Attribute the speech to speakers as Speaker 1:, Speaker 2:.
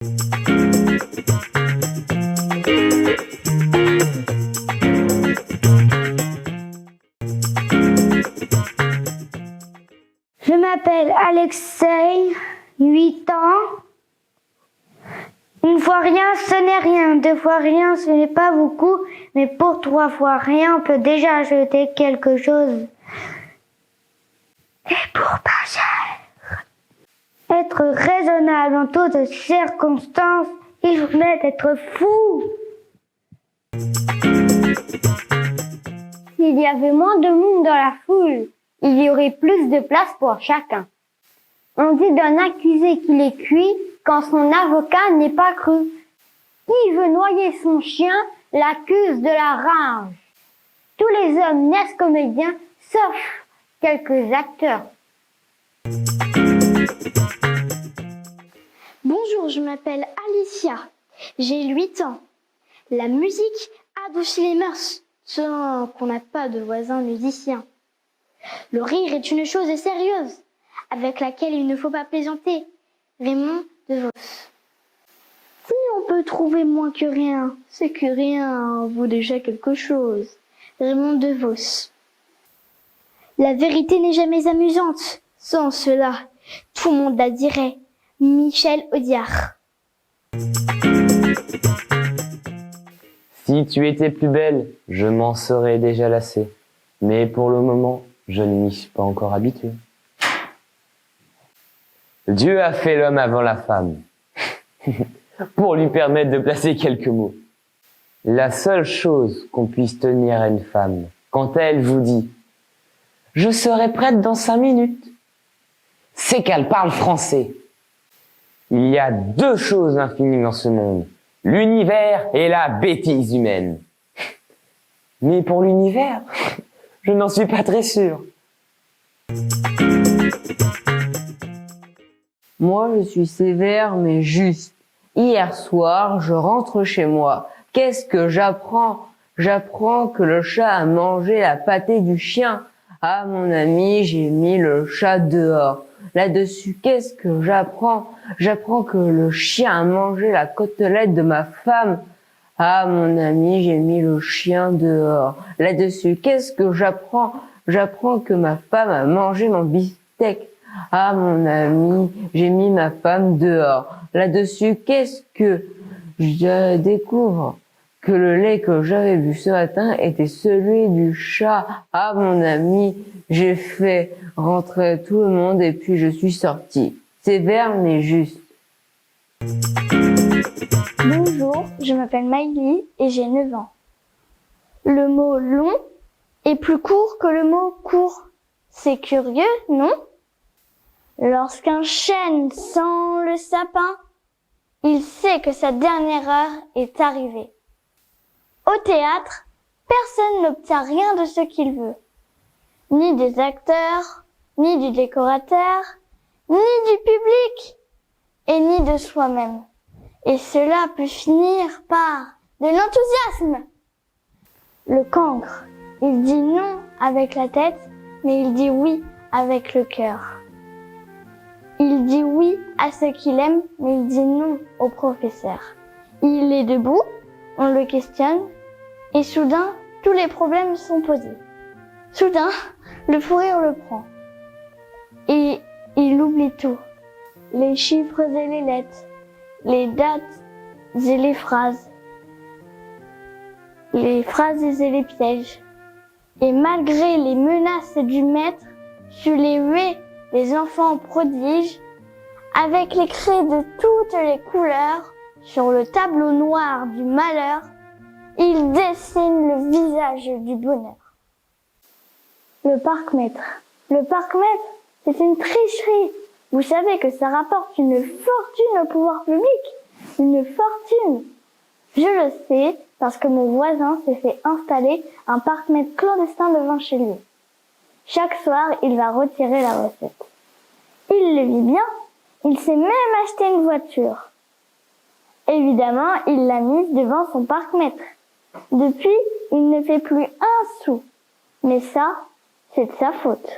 Speaker 1: Je m'appelle Alexei, 8 ans. Une fois rien, ce n'est rien. 2 fois rien, ce n'est pas beaucoup. Mais pour 3 fois rien, on peut déjà ajouter quelque chose. Et pour pas cher. Être raisonnable en toutes circonstances, il faut être fou. S'il y avait moins de monde dans la foule, il y aurait plus de place pour chacun. On dit d'un accusé qu'il est cuit quand son avocat n'est pas cru. Qui veut noyer son chien l'accuse de la rage. Tous les hommes naissent comédiens, sauf quelques acteurs.
Speaker 2: Bonjour, je m'appelle Alicia. J'ai 8 ans. La musique adoucit les mœurs, sans qu'on n'a pas de voisins musiciens. Le rire est une chose sérieuse, avec laquelle il ne faut pas plaisanter. Raymond DeVos. Si on peut trouver moins que rien, c'est que rien vaut déjà quelque chose. Raymond DeVos. La vérité n'est jamais amusante. Sans cela, tout le monde la dirait. Michel Audiard.
Speaker 3: Si tu étais plus belle, je m'en serais déjà lassé. Mais pour le moment, je ne m'y suis pas encore habitué. Dieu a fait l'homme avant la femme, pour lui permettre de placer quelques mots. La seule chose qu'on puisse tenir à une femme, quand elle vous dit « Je serai prête dans 5 minutes », c'est qu'elle parle français. Il y a 2 choses infinies dans ce monde, l'univers et la bêtise humaine. Mais pour l'univers, je n'en suis pas très sûr.
Speaker 4: Moi, je suis sévère mais juste. Hier soir, je rentre chez moi. Qu'est-ce que j'apprends? J'apprends que le chat a mangé la pâtée du chien. Ah, mon ami, j'ai mis le chat dehors. Là-dessus, qu'est-ce que j'apprends? J'apprends que le chien a mangé la côtelette de ma femme. Ah, mon ami, j'ai mis le chien dehors. Là-dessus, qu'est-ce que j'apprends? J'apprends que ma femme a mangé mon beefsteak. Ah, mon ami, j'ai mis ma femme dehors. Là-dessus, qu'est-ce que je découvre? Que le lait que j'avais bu ce matin était celui du chat. Ah, mon ami, j'ai fait rentrer tout le monde et puis je suis sortie. Sévère mais juste.
Speaker 2: Bonjour, je m'appelle Maïli et j'ai 9 ans. Le mot long est plus court que le mot court. C'est curieux, non? Lorsqu'un chêne sent le sapin, il sait que sa dernière heure est arrivée. Au théâtre, personne n'obtient rien de ce qu'il veut. Ni des acteurs, ni du décorateur, ni du public, et ni de soi-même. Et cela peut finir par de l'enthousiasme. Le cancre, il dit non avec la tête, mais il dit oui avec le cœur. Il dit oui à ce qu'il aime, mais il dit non au professeur. Il est debout, on le questionne, et soudain, tous les problèmes sont posés. Soudain, le fou rire le prend. Et il oublie tout. Les chiffres et les lettres, les dates et les phrases et les pièges. Et malgré les menaces du maître, sur les huées des enfants prodiges, avec les craies de toutes les couleurs, sur le tableau noir du malheur, il dessine le visage du bonheur. Le parc-mètre. Le parc-mètre, c'est une tricherie. Vous savez que ça rapporte une fortune au pouvoir public. Une fortune. Je le sais parce que mon voisin s'est fait installer un parc-mètre clandestin devant chez lui. Chaque soir, il va retirer la recette. Il le vit bien. Il s'est même acheté une voiture. Évidemment, il l'a mise devant son parc-mètre. Depuis, il ne fait plus un sou. Mais ça, c'est de sa faute.